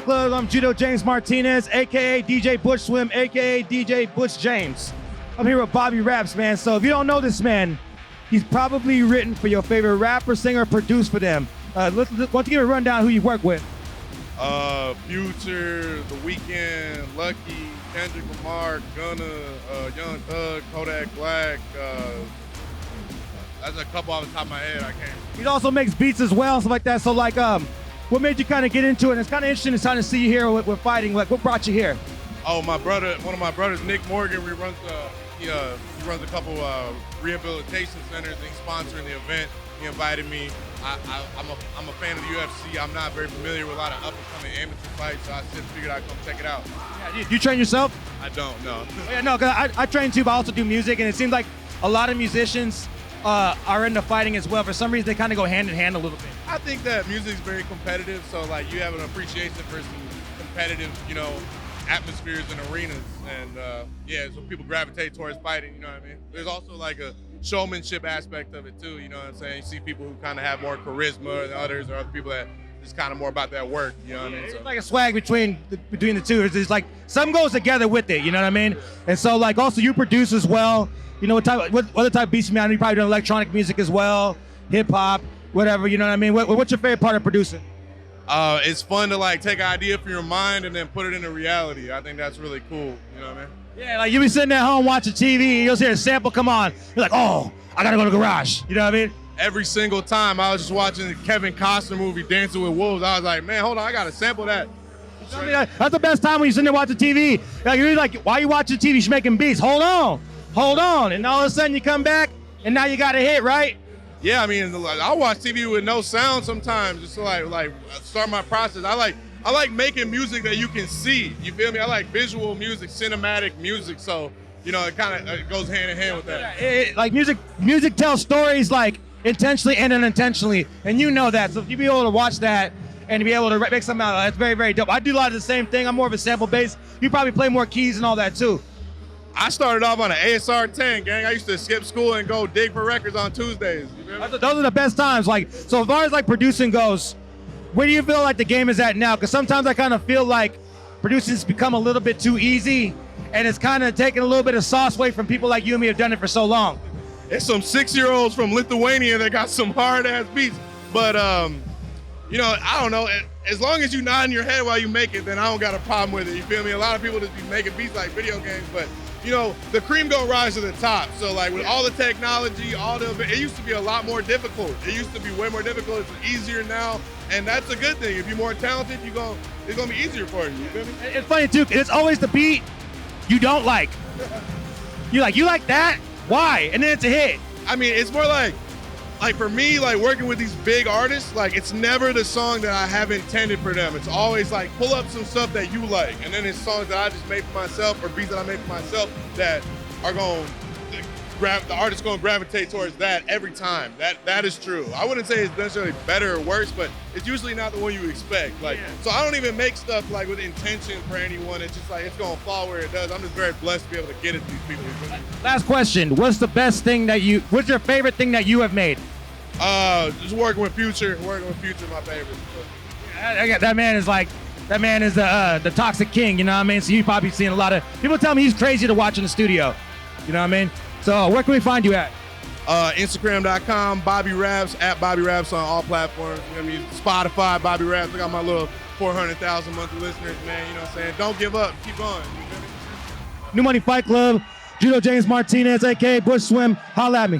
Fight Club. I'm Judo James Martinez, aka DJ Butch Swim, aka DJ Butch James. I'm here with Bobby Raps, man. So if you don't know this man, he's probably written for your favorite rapper, singer, produced for them. Why don't you give a rundown who you work with? Future, The Weeknd, Lucky, Kendrick Lamar, Gunna, Young Thug, Kodak Black. That's a couple off the top of my head. I can't. He also makes beats as well, stuff like that. So like, what made you kind of get into it? And it's kind of interesting to kind of see you here with fighting. Like, what brought you here? Oh, my brother, one of my brothers, Nick Morgan, he runs a couple rehabilitation centers. And he's sponsoring the event. He invited me. I'm a fan of the UFC. I'm not very familiar with a lot of up-and-coming amateur fights, so I just figured I'd come check it out. Yeah, you train yourself? I don't, no. Yeah, no, because I train too, but I also do music, and it seems like a lot of musicians are into fighting as well. For some reason, they kind of go hand in hand a little bit. I think that music is very competitive, so like you have an appreciation for some competitive, atmospheres and arenas, and so people gravitate towards fighting. You know what I mean? There's also like a showmanship aspect of it too. You know what I'm saying? You see people who kind of have more charisma than others, or other people that just kind of more about that work. You know what I mean? It's like a swag between the two. It's like some goes together with it. You know what I mean? And so like also you produce as well. You know what other type of beats you man? You probably do electronic music as well, hip hop, whatever. You know what I mean? What's your favorite part of producing? It's fun to like take an idea from your mind and then put it into reality. I think that's really cool. You know what I mean? Yeah, like you be sitting at home watching TV, you'll hear a sample come on. You're like, oh, I gotta go to the garage. You know what I mean? Every single time I was just watching the Kevin Costner movie, Dancing with Wolves, I was like, man, hold on, I gotta sample that. I mean, that's the best time when you're sitting there watching TV. Like, you're like, why are you watching TV? She's making beats. Hold on. And all of a sudden you come back and now you got a hit, right? Yeah, I mean, I watch TV with no sound sometimes, just to like start my process. I like making music that you can see. You feel me? I like visual music, cinematic music. So, it kind of goes hand in hand with that. Like music tells stories like intentionally and unintentionally, and you know that. So if you be able to watch that and be able to make something out of it, that's very, very dope. I do a lot of the same thing. I'm more of a sample base. You probably play more keys and all that too. I started off on an ASR 10, gang. I used to skip school and go dig for records on Tuesdays. Those are the best times. Like, so as far as like producing goes, where do you feel like the game is at now? Because sometimes I kind of feel like producing's become a little bit too easy, and it's kind of taking a little bit of sauce away from people like you and me who have done it for so long. It's some 6-year-olds from Lithuania that got some hard-ass beats. But, I don't know. As long as you nod in your head while you make it, then I don't got a problem with it. You feel me? A lot of people just be making beats like video games, but the cream gonna rise to the top. So like with all the technology, it used to be a lot more difficult. It used to be way more difficult. It's easier now, and that's a good thing. If you're more talented, it's gonna be easier for you. You feel me? It's funny too. It's always the beat you don't like. You like that? Why? And then it's a hit. I mean, it's more like for me, like working with these big artists, like it's never the song that I have intended for them. It's always like pull up some stuff that you like, and then it's songs that I just made for myself or beats that I made for myself that are the artist's gonna gravitate towards that every time. That is true. I wouldn't say it's necessarily better or worse, but it's usually not the one you expect. So I don't even make stuff like with intention for anyone. It's just like it's gonna fall where it does. I'm just very blessed to be able to get it to these people. Last question. What's your favorite thing that you have made? Just working with Future. Working with Future, my favorite. That man is the toxic king, you know what I mean? So you've probably seen a lot of people tell me he's crazy to watch in the studio. You know what I mean? So where can we find you at? Instagram.com, Bobby Raps, at Bobby Raps on all platforms. You know what I mean? Spotify, Bobby Raps. I got my little 400,000 monthly listeners, man. You know what I'm saying? Don't give up. Keep going. You feel me? New Money Fight Club, Judo James Martinez, aka Bush Swim. Holla at me.